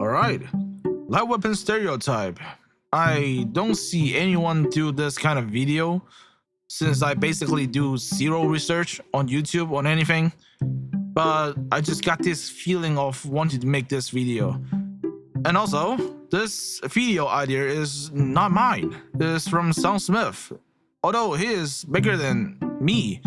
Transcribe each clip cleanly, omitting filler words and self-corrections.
Alright, light weapon stereotype. I don't see anyone do this kind of video since I basically do zero research on YouTube on anything, but I just got this feeling of wanting to make this video. And also, this video idea is not mine. It's from Sam Smith. Although he is bigger than me.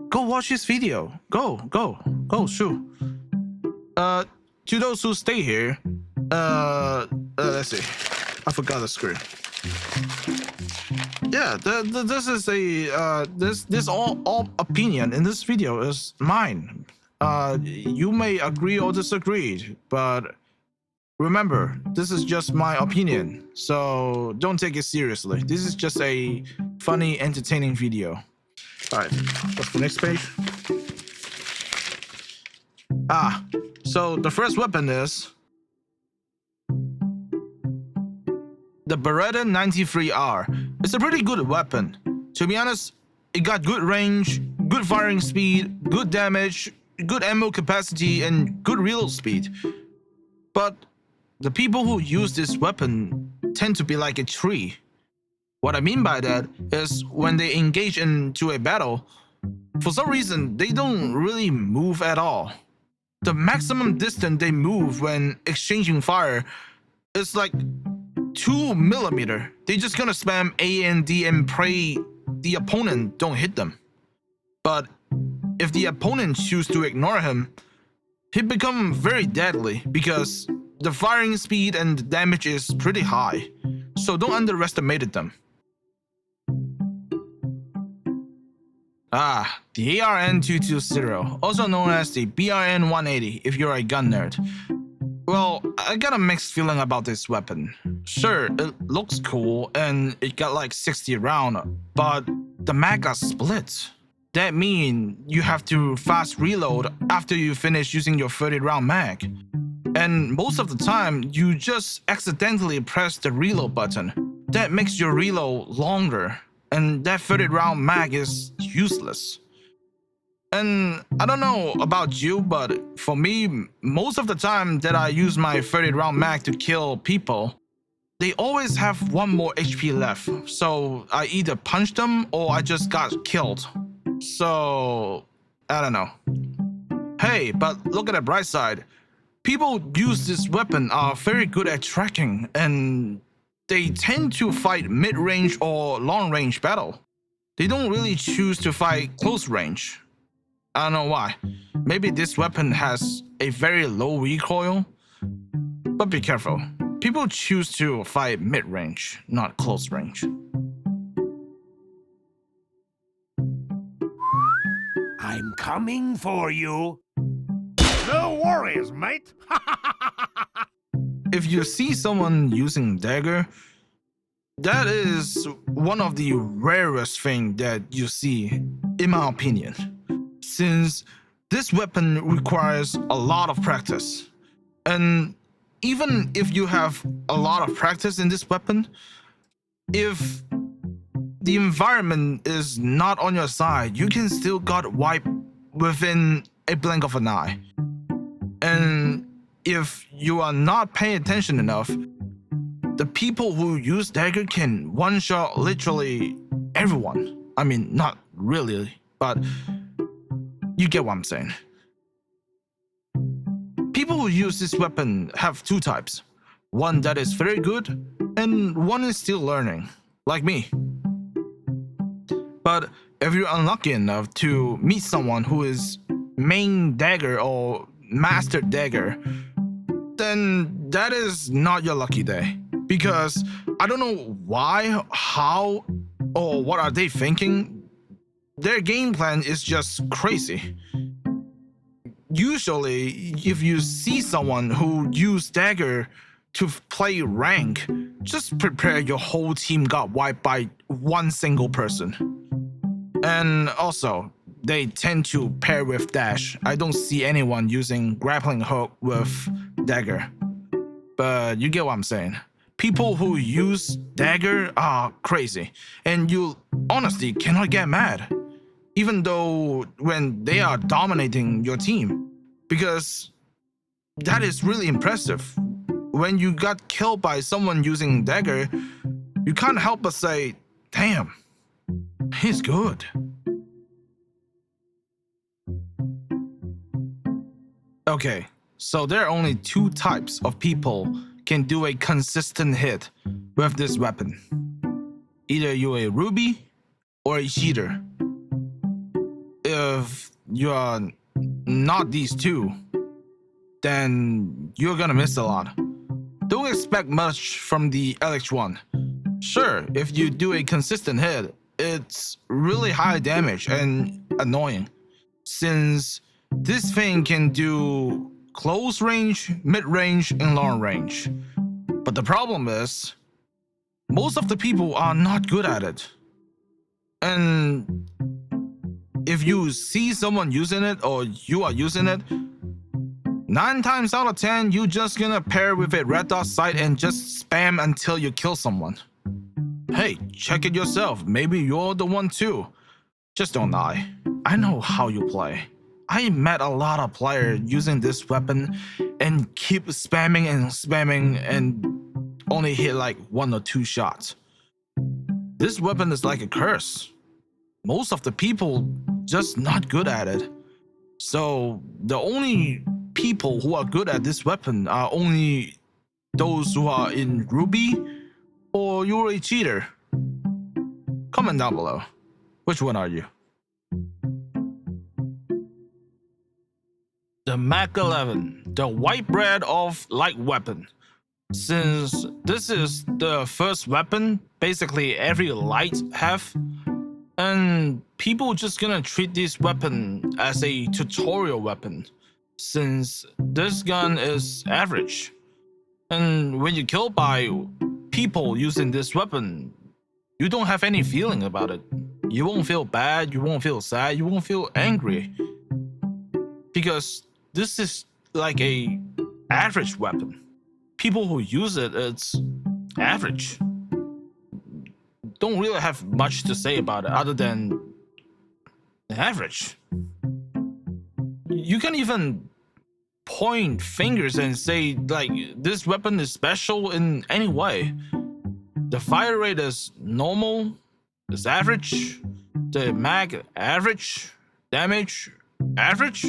Go watch his video. Go, shoot. To those who stay here, let's see. I forgot the screen. Yeah, this is a this all opinion in this video is mine. You may agree or disagree, but remember, this is just my opinion, so don't take it seriously. This is just a funny, entertaining video. All right, what's the next page? So the first weapon is the Beretta 93R. It's a pretty good weapon. To be honest, it got good range, good firing speed, good damage, good ammo capacity, and good reload speed. But the people who use this weapon tend to be like a tree. What I mean by that is when they engage into a battle, for some reason, they don't really move at all. The maximum distance they move when exchanging fire is like 2 millimeters. They're just gonna spam A and D and pray the opponent don't hit them. But if the opponent choose to ignore him, he become very deadly because the firing speed and the damage is pretty high. So don't underestimate them. The ARN220, also known as the BRN180 if you're a gun nerd. Well, I got a mixed feeling about this weapon. Sure, it looks cool and it got like 60 rounds, but the mag got split. That means you have to fast reload after you finish using your 30 round mag. And most of the time, you just accidentally press the reload button. That makes your reload longer, and that 30 round mag is useless. And I don't know about you, but for me, most of the time that I use my 30 round mag to kill people, they always have one more HP left. So I either punch them or I just got killed. So, I don't know. Hey, but look at the bright side. People use this weapon are very good at tracking, and they tend to fight mid-range or long-range battle. They don't really choose to fight close range. I don't know why. Maybe this weapon has a very low recoil, but be careful. People choose to fight mid-range, not close range. I'm coming for you. No worries, mate. If you see someone using dagger, that is one of the rarest things that you see, in my opinion, since this weapon requires a lot of practice. And even if you have a lot of practice in this weapon, if the environment is not on your side, you can still get wiped within a blink of an eye. And if you are not paying attention enough, the people who use dagger can one-shot literally everyone. I mean, not really, but you get what I'm saying. People who use this weapon have two types. One that is very good, and one is still learning, like me. But if you're unlucky enough to meet someone who is main dagger or master dagger, then that is not your lucky day. Because I don't know why, how, or what are they thinking. Their game plan is just crazy. Usually, if you see someone who use dagger to play rank, just prepare your whole team got wiped by one single person. And also, they tend to pair with dash. I don't see anyone using grappling hook with dagger. But you get what I'm saying. People who use dagger are crazy, and you honestly cannot get mad, even though when they are dominating your team, because that is really impressive. when you got killed by someone using dagger, you can't help but say, damn, he's good. Okay, so there are only two types of people can do a consistent hit with this weapon. Either you're a ruby or a cheater. If you are not these two, then you're gonna miss a lot. Don't expect much from the LH1. Sure, if you do a consistent hit, it's really high damage and annoying, since this thing can do close range, mid range, and long range. But the problem is, most of the people are not good at it. And if you see someone using it or you are using it, 9 times out of 10, you're just gonna pair with a red dot sight and just spam until you kill someone. Hey, check it yourself. Maybe you're the one too. Just don't lie. I know how you play. I met a lot of players using this weapon and keep spamming and only hit like 1 or 2 shots. This weapon is like a curse. Most of the people just not good at it. So the only people who are good at this weapon are only those who are in Ruby or you're a cheater. Comment down below. Which one are you? The Mac 11, the white bread of light weapon. Since this is the first weapon basically every light have, and people just gonna treat this weapon as a tutorial weapon, since this gun is average. And when you kill by people using this weapon, you don't have any feeling about it. You won't feel bad, you won't feel sad, you won't feel angry. Because this is like a average weapon. People who use it, it's average. Don't really have much to say about it other than average. You can even point fingers and say like this weapon is special in any way. The fire rate is normal, is average, the mag average, damage average.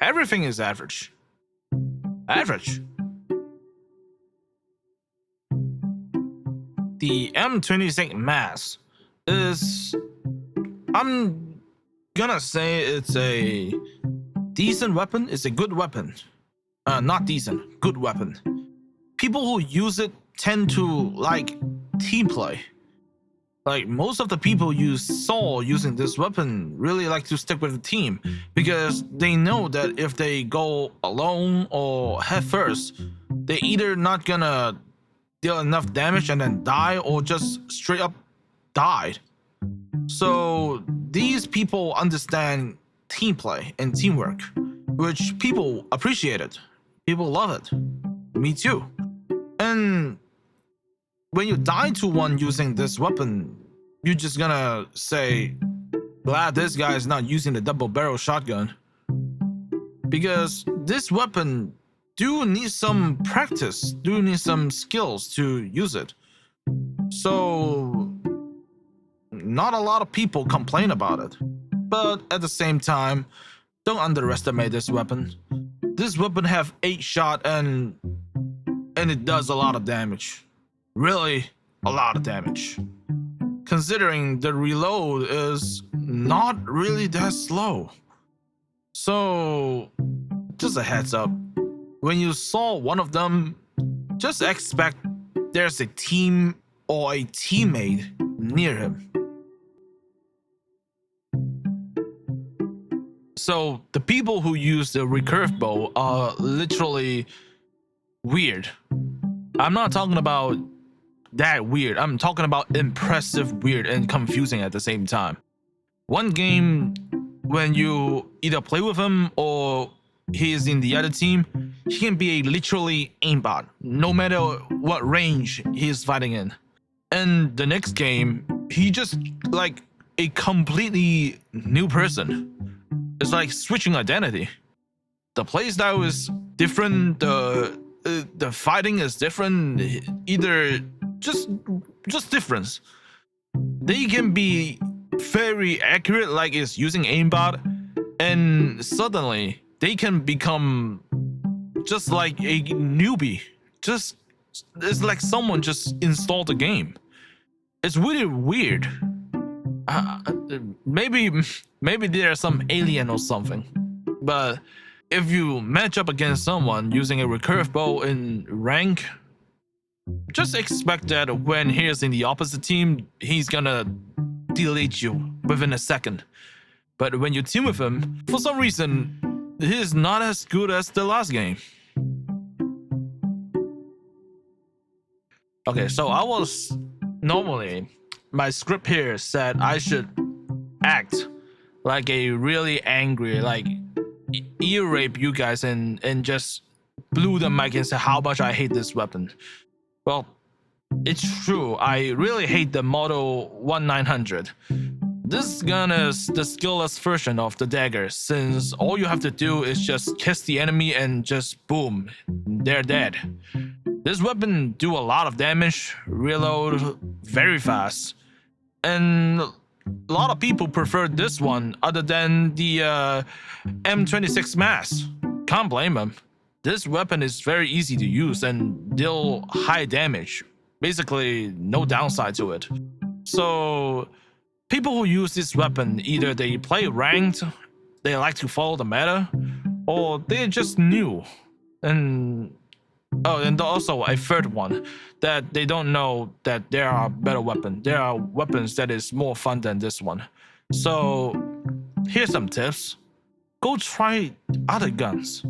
Everything is average. Average. The M26 mass is, I'm gonna say it's a decent weapon. It's a good weapon. Not decent, good weapon. People who use it tend to like team play. Like most of the people you saw using this weapon really like to stick with the team because they know that if they go alone or head first, they either not gonna deal enough damage and then die or just straight up died. So these people understand team play and teamwork, which people appreciate it. People love it. Me too. And when you die to one using this weapon, you're just gonna say, glad this guy is not using the double barrel shotgun. Because this weapon do need some practice, do need some skills to use it. So not a lot of people complain about it. But at the same time, don't underestimate this weapon. This weapon have 8 shot and it does a lot of damage. Really, a lot of damage. Considering the reload is not really that slow. So, just a heads up. When you saw one of them, just expect there's a team or a teammate near him. So, the people who use the recurve bow are literally weird. I'm not talking about that weird. I'm talking about impressive, weird, and confusing at the same time. One game, when you either play with him or he is in the other team, he can be a literally aimbot, no matter what range he is fighting in. And the next game, he just like a completely new person. It's like switching identity. The playstyle is different, the the fighting is different. Either just difference. They can be very accurate, like it's using aimbot, and suddenly they can become just like a newbie. Just it's like someone just installed the game. It's really weird. Maybe there's some alien or something. But if you match up against someone using a recurve bow in rank, just expect that when he's in the opposite team, he's gonna delete you within a second. But when you team with him, for some reason, he's not as good as the last game. Okay, so normally my script here said I should act like a really angry, like ear rape you guys and just blew the mic and say how much I hate this weapon. Well, it's true. I really hate the Model 1900. This gun is the skillless version of the dagger, since all you have to do is just kiss the enemy and just boom, they're dead. This weapon do a lot of damage, reload very fast, and a lot of people prefer this one other than the M26 Mass. Can't blame them. This weapon is very easy to use and deal high damage. Basically, no downside to it. So, people who use this weapon, either they play ranked, they like to follow the meta, or they're just new. And also a third one, that they don't know that there are better weapons. There are weapons that is more fun than this one. So, here's some tips. Go try other guns.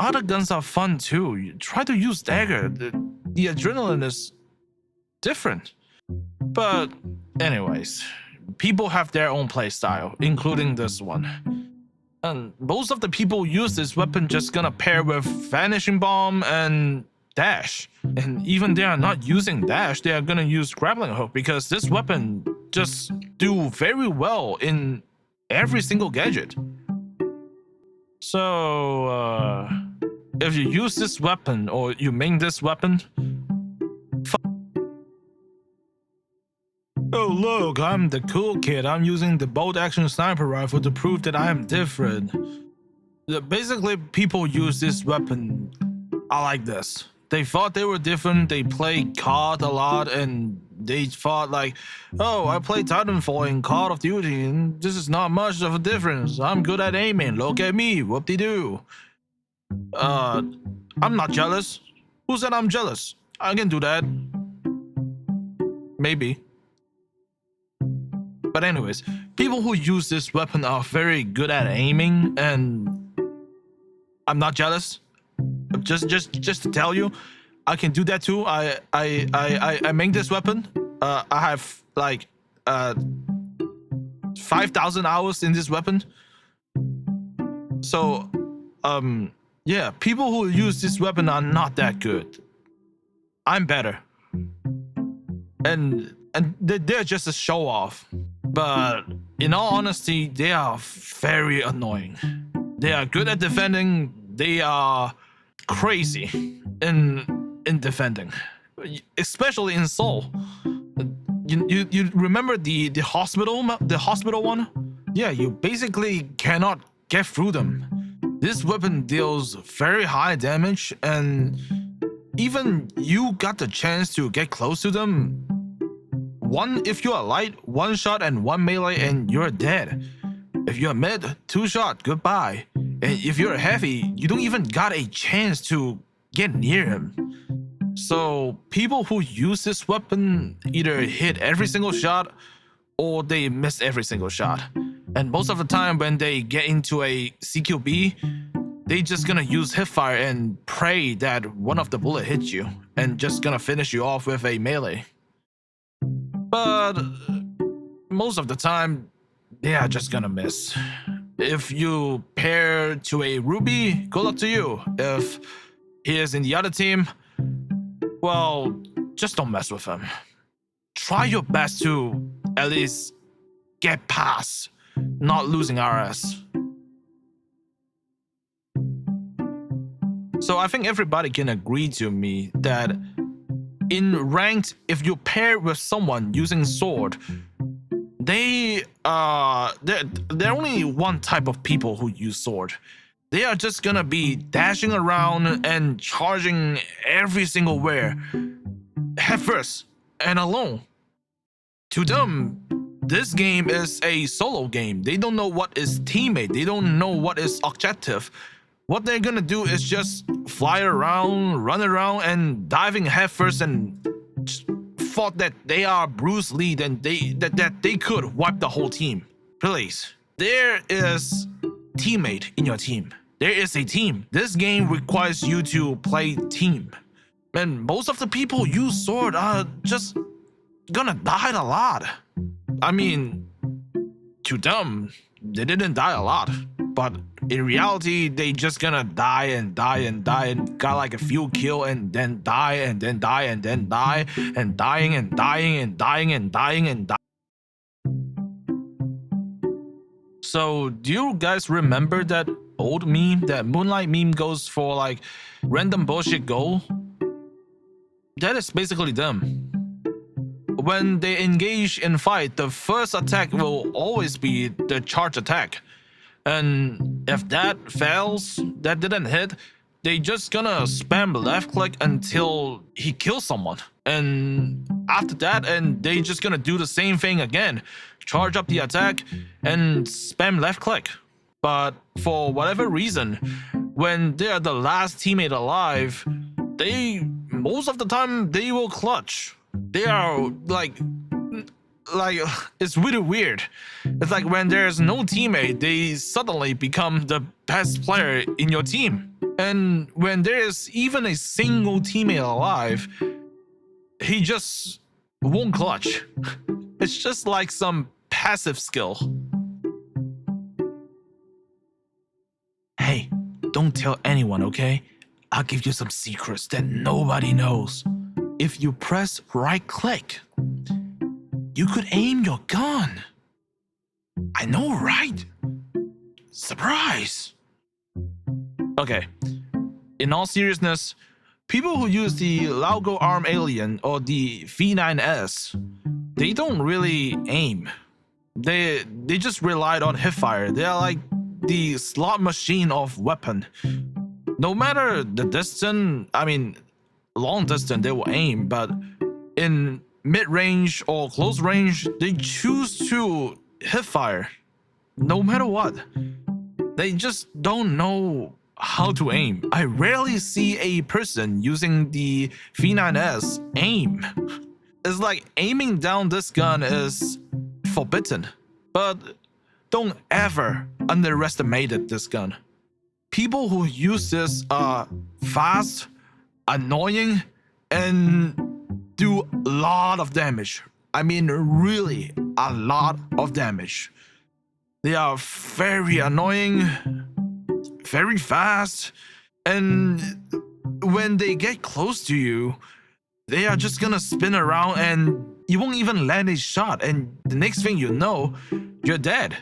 Other guns are fun too. You try to use dagger. The adrenaline is different. But anyways, people have their own playstyle, including this one. And most of the people use this weapon just gonna pair with Vanishing Bomb and Dash. And even they are not using Dash, they are gonna use Grappling Hook, because this weapon just do very well in every single gadget. So, if you use this weapon or you main this weapon, oh look, I'm the cool kid. I'm using the bolt action sniper rifle to prove that I am different. Basically, people use this weapon like this. They thought they were different. They played COD a lot, and they thought like, oh, I played Titanfall in Call of Duty, and this is not much of a difference. I'm good at aiming. Look at me. Whoop-de-doo. I'm not jealous. Who said I'm jealous? I can do that. Maybe. But anyways, people who use this weapon are very good at aiming, and I'm not jealous. Just to tell you, I can do that too. I make this weapon. I have like 5,000 hours in this weapon. So yeah, people who use this weapon are not that good. I'm better. And they're just a show off. But in all honesty, they are very annoying. They are good at defending. They are crazy in defending, especially in Seoul. You remember the hospital one? Yeah, you basically cannot get through them. This weapon deals very high damage, and even you got the chance to get close to them. If you're light, one shot and one melee and you're dead. If you're mid, 2 shot, goodbye. And if you're heavy, you don't even got a chance to get near him. So people who use this weapon either hit every single shot or they miss every single shot. And most of the time when they get into a CQB, they just gonna use hipfire and pray that one of the bullet hits you and just gonna finish you off with a melee. But most of the time, they are just gonna miss. If you pair to a Ruby, good luck to you. If he is in the other team, well, just don't mess with him. Try your best to at least get past not losing RS. So I think everybody can agree to me that in ranked, if you pair with someone using sword, they're only one type of people who use sword. They are just gonna be dashing around and charging every single where, headfirst and alone. To them, this game is a solo game. They don't know what is teammate. They don't know what is objective. What they're gonna do is just fly around, run around, and diving headfirst and thought that they are Bruce Lee and that they could wipe the whole team. Please, there is teammate in your team. There is a team. This game requires you to play team. And most of the people who use sword are just gonna die a lot. I mean, to them, they didn't die a lot. But in reality, they just gonna die and die and die and got like a few kill and then die and then die and then die and dying and dying and dying and dying and dying. So do you guys remember that old meme, that Moonlight meme goes for like random bullshit goal? That is basically them. When they engage in fight, the first attack will always be the charge attack. And if that fails, that didn't hit, they just gonna spam left click until he kills someone. And after that, and they just gonna do the same thing again. Charge up the attack and spam left click. But for whatever reason, when they're the last teammate alive, most of the time they will clutch. They are like it's really weird. It's like when there's no teammate, they suddenly become the best player in your team. And when there's even a single teammate alive, he just won't clutch. It's just like some passive skill. Hey, don't tell anyone, okay? I'll give you some secrets that nobody knows. If you press right click, you could aim your gun. I know, right? Surprise! Okay, in all seriousness, people who use the Laugo Arm Alien or the V9S, they don't really aim. They just relied on hipfire. They are like the slot machine of weapon. No matter the distance, I mean, long distance they will aim, but in mid-range or close range, they choose to hipfire. No matter what. They just don't know how to aim. I rarely see a person using the V9S aim. It's like aiming down this gun is forbidden. But don't ever underestimate this gun. People who use this are fast, annoying, and do a lot of damage. I mean, really a lot of damage. They are very annoying, very fast, and when they get close to you, they are just gonna spin around and you won't even land a shot, and the next thing you know, you're dead.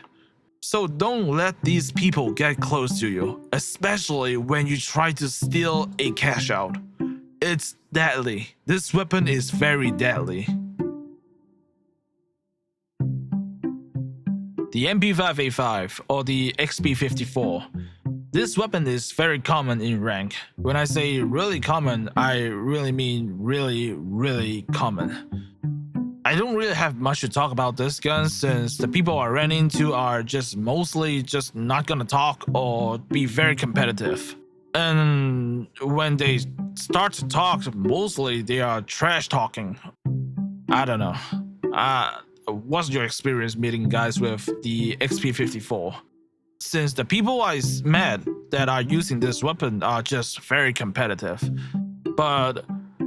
So don't let these people get close to you, especially when you try to steal a cash out. It's deadly. This weapon is very deadly. The MP5A5 or the XP54. This weapon is very common in rank. When I say really common, I really mean really, really common. I don't really have much to talk about this gun since the people I ran into are just mostly just not gonna talk or be very competitive. And when they start to talk, mostly they are trash talking. I don't know. What's your experience meeting guys with the XP54? Since the people I met that are using this weapon are just very competitive. But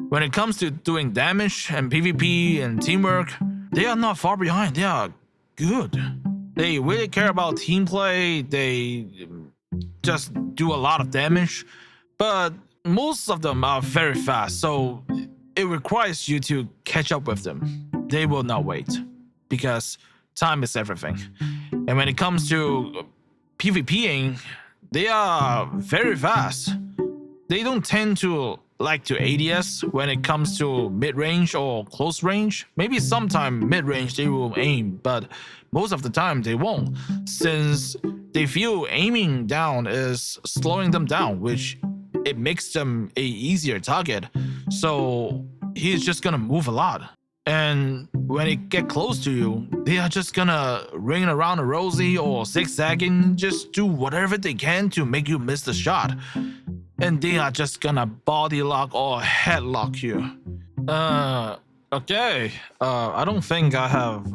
when it comes to doing damage and PvP and teamwork, they are not far behind. They are good. They really care about team play. They just do a lot of damage. But most of them are very fast, so it requires you to catch up with them. They will not wait because time is everything. And when it comes to PvPing, they are very fast. they don't tend to like to ADS when it comes to mid-range or close range. Maybe sometime mid-range they will aim, but most of the time they won't, since they feel aiming down is slowing them down, which it makes them a easier target. So he's just gonna move a lot. And when it get close to you, they are just gonna ring around a rosy or zigzagging, just do whatever they can to make you miss the shot. And they are just gonna body lock or headlock you. Okay. I don't think I have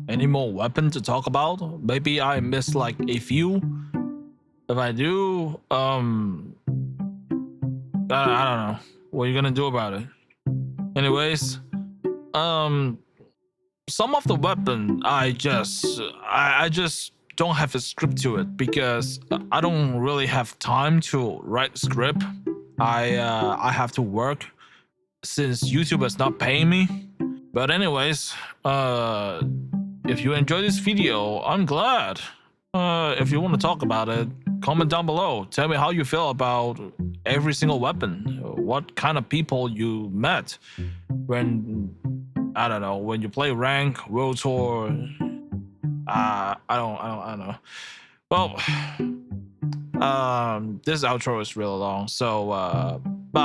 any more weapon to talk about. Maybe I missed like a few. If I do, I don't know. What are you gonna do about it? Anyways, some of the weapon I just don't have a script to it because I don't really have time to write script. I have to work since YouTube is not paying me. But anyways, if you enjoyed this video, I'm glad. If you want to talk about it, comment down below. Tell me how you feel about every single weapon. What kind of people you met when, I don't know, when you play rank, world tour. I don't know. Well, this outro is really long, so